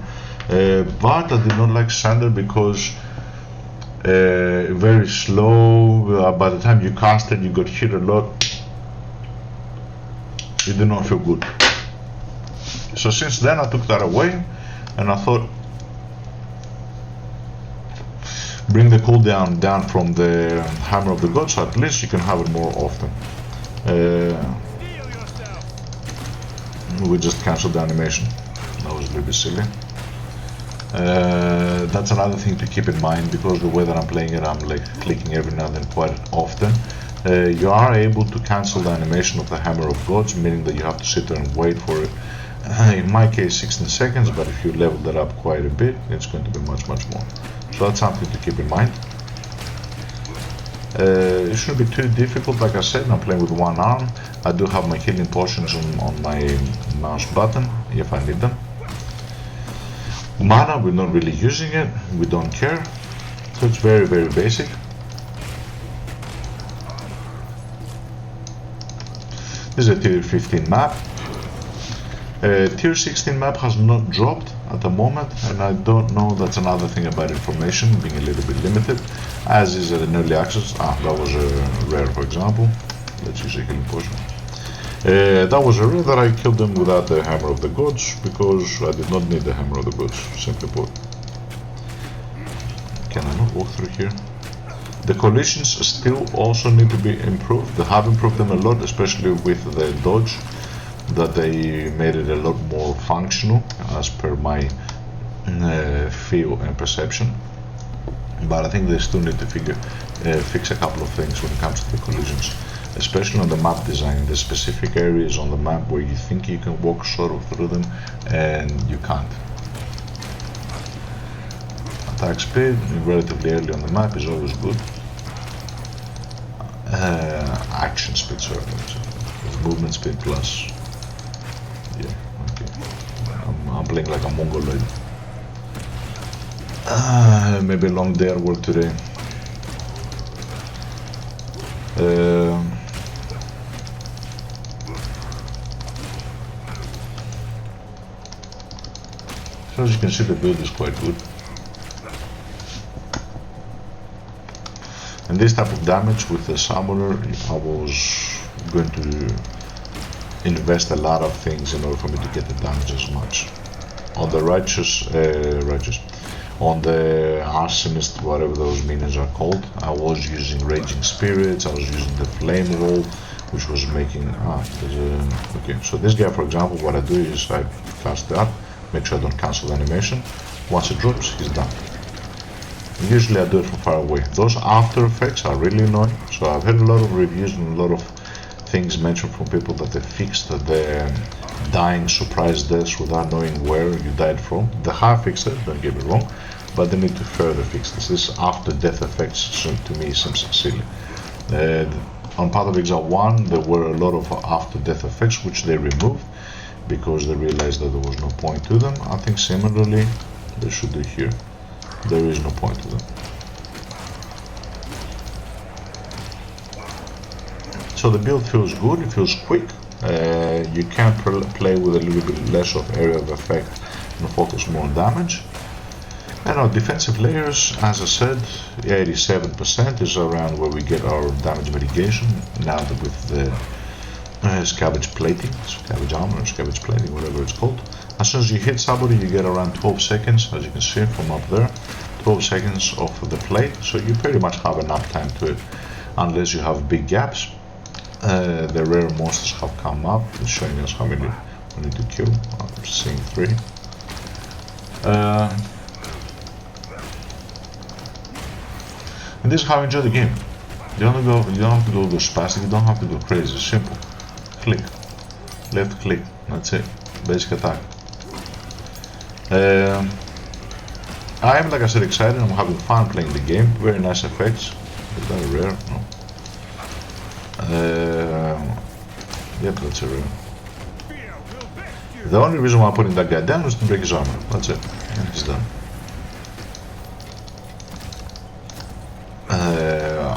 But I did not like Sander because very slow. By the time you cast it, you got hit a lot. It did not feel good. So since then I took that away, and I thought, bring the cooldown down from the Hammer of the Gods, so at least you can have it more often. We just cancelled the animation. That was a little bit silly. That's another thing to keep in mind, because the way that I'm playing it, I'm like clicking every now and then quite often. You are able to cancel the animation of the Hammer of Gods, meaning that you have to sit there and wait for it. In my case 16 seconds, but if you level that up quite a bit, it's going to be much more. So that's something to keep in mind. It shouldn't be too difficult. Like I said, I'm playing with one arm. I do have my healing potions on my mouse button if I need them. Mana, we're not really using it, we don't care, so it's very basic. This is a tier 15 map. Tier 16 map has not dropped at the moment, and I don't know, that's another thing about information being a little bit limited, as is an early access. That was a rare, for example. Let's use a healing potion. That was a rare that I killed them without the Hammer of the Gods, because I did not need the Hammer of the Gods, simply put. Can I not walk through here? The collisions still also need to be improved. They have improved them a lot, especially with the dodge, that they made it a lot more functional as per my feel and perception. But I think they still need to fix a couple of things when it comes to the collisions, especially on the map design. There's specific areas on the map where you think you can walk sort of through them and you can't. Attack speed relatively early on the map is always good. Action speed, sorry, movement speed plus. Yeah, okay. I'm playing like a mongoloid. Maybe a long day at work today. So as you can see, the build is quite good. And this type of damage with the summoner, I was going to invest a lot of things in order for me to get the damage as much. On the on the arsonist, whatever those minions are called. I was using raging spirits, I was using the flame wall, which was making okay. So this guy, for example, what I do is I cast that, make sure I don't cancel the animation. Once it drops, he's done. Usually I do it from far away. Those after effects are really annoying. So I've heard a lot of reviews and a lot of things mentioned from people that they fixed the dying surprise deaths without knowing where you died from. They have fixed it, don't get me wrong, but they need to further fix this. This after death effects to me seems silly. On Path of Exile 1 there were a lot of after death effects which they removed because they realized that there was no point to them. I think similarly they should do here. There is no point to them. So the build feels good, it feels quick. You can play with a little bit less of area of effect and focus more on damage. And our defensive layers, as I said, 87% is around where we get our damage mitigation. Now that with the scavenge plating, scavenge armor, scavenge plating, whatever it's called. As soon as you hit somebody, you get around 12 seconds, as you can see from up there, 12 seconds of the plate. So you pretty much have enough time to it, unless you have big gaps. The rare monsters have come up, it's showing us how many we need to kill. I'm seeing 3. And this is how I enjoy the game. You don't have to go spastic, you don't have to go crazy, it's simple. Click, left click, that's it, basic attack. I am, like I said, excited, I'm having fun playing the game, very nice effects. Is that a rare? No. Yep, that's a rare. The only reason why I'm putting that guy down is to break his armor, that's it, and he's done.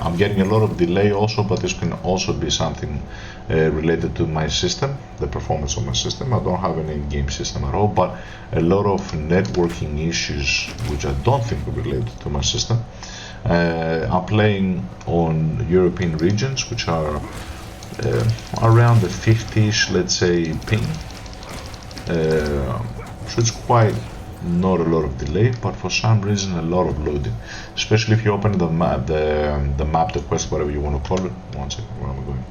I'm getting a lot of delay also, but this can also be something related to my system, the performance of my system. I don't have an in-game system at all, but a lot of networking issues which I don't think are related to my system. I'm playing on European regions which are around the 50ish, let's say, ping. So it's quite not a lot of delay, but for some reason a lot of loading, especially if you open the map, the quest, whatever you want to call it. One second, where am I going?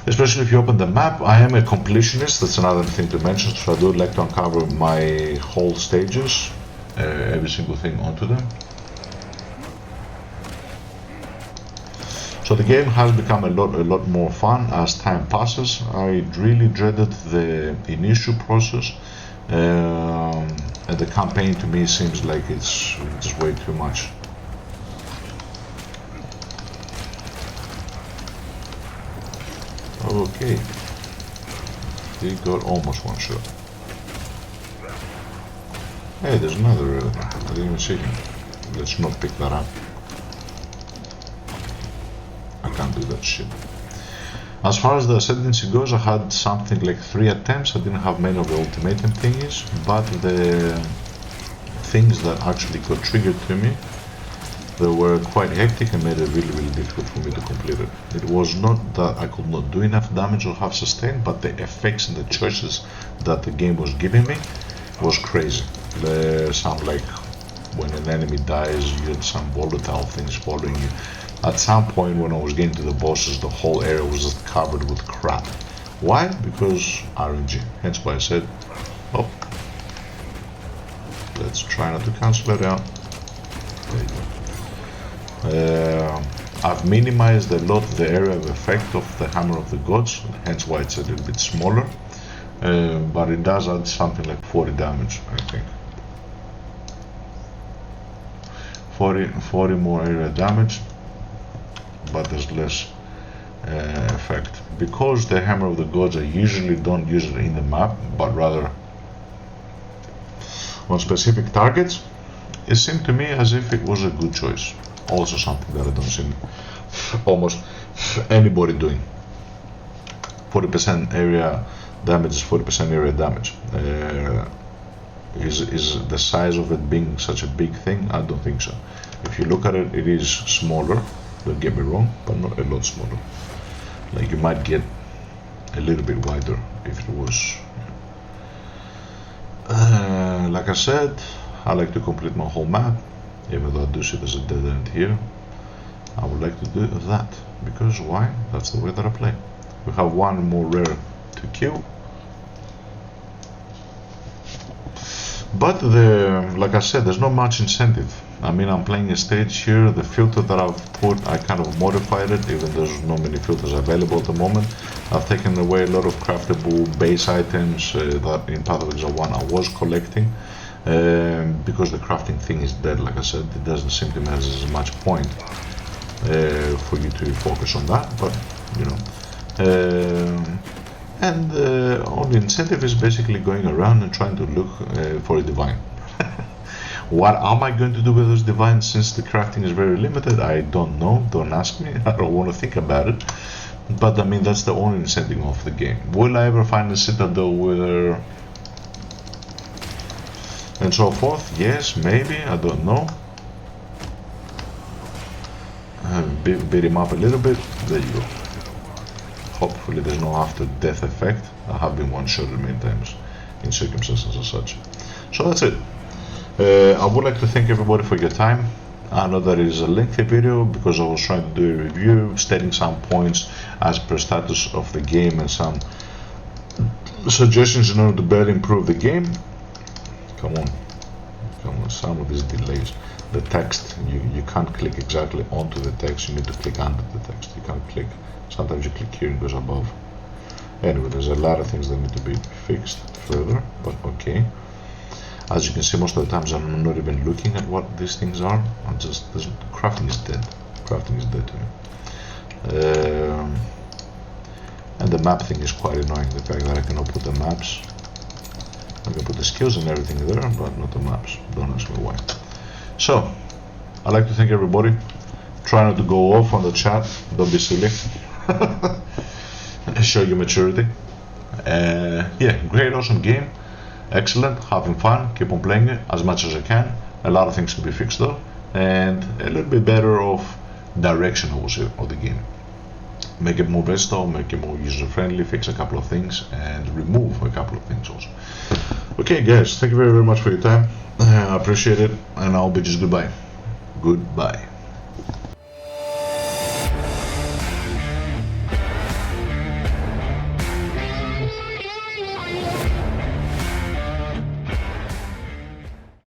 Especially if you open the map. I am a completionist, that's another thing to mention, so I do like to uncover my whole stages, every single thing onto them. So the game has become a lot more fun as time passes. I really dreaded the initial process. And the campaign to me seems like it's just way too much. Okay, he got almost one shot. Hey, there's another. I didn't even see him. Let's not pick that up. I can't do that shit. As far as the ascendancy goes, I had something like 3 attempts. I didn't have many of the ultimatum thingies, but the things that actually got triggered to me, they were quite hectic and made it really difficult for me to complete it. It was not that I could not do enough damage or have sustain, but the effects and the choices that the game was giving me was crazy. Some like when an enemy dies, you get some volatile things following you. At some point when I was getting to the bosses, the whole area was just covered with crap. Why? Because RNG. Hence why I said, oh, let's try not to cancel it out. There you go. I've minimized a lot the area of effect of the Hammer of the Gods, hence why it's a little bit smaller. But it does add something like 40 damage, I think. 40 more area damage, but there's less effect. Because the Hammer of the Gods, I usually don't use it in the map, but rather on specific targets, it seemed to me as if it was a good choice. Also something that I don't see almost anybody doing. 40% area damage is 40% area damage. Is the size of it being such a big thing? I don't think so. If you look at it, it is smaller, don't get me wrong, but not a lot smaller. Like you might get a little bit wider if it was. Like I said, I like to complete my whole map, even though I do see there's a dead end here. I would like to do that, because why? That's the way that I play. We have one more rare to kill. But like I said, there's not much incentive. I mean, I'm playing a stage here. The filter that I've put, I kind of modified it, even though there's not many filters available at the moment. I've taken away a lot of craftable base items that in Path of Exile 1 I was collecting, because the crafting thing is dead. Like I said, it doesn't seem to have as much point for you to focus on that, but you know. And the only incentive is basically going around and trying to look for a divine. What am I going to do with those divines since the crafting is very limited? I don't know, don't ask me, I don't want to think about it. But I mean, that's the only incentive of the game. Will I ever find a citadel where and so forth? Yes, maybe, I don't know. Beat him up a little bit, there you go. Hopefully there's no after death effect. I have been one-shotted many times in circumstances as such. So that's it. I would like to thank everybody for your time. I know that it is a lengthy video because I was trying to do a review, stating some points as per status of the game and some suggestions in order to better improve the game. Come on, some of these delays. The text, you can't click exactly onto the text, you need to click under the text. You can't click, sometimes you click here and it goes above. Anyway, there's a lot of things that need to be fixed further, but okay. As you can see, most of the times I'm not even looking at what these things are. I'm just, crafting is dead. Crafting is dead to me. And the map thing is quite annoying, the fact that I cannot put the maps. I can put the skills and everything there, but not the maps. Don't ask me why. So, I'd like to thank everybody. Try not to go off on the chat. Don't be silly. Show your maturity. Yeah, great, awesome game. Excellent, having fun, keep on playing it as much as I can. A lot of things can be fixed though, and a little bit better of direction also of the game. Make it more versatile, make it more user friendly, fix a couple of things, and remove a couple of things also. Okay guys, thank you very, very much for your time. I appreciate it, and I'll bid you goodbye. Goodbye.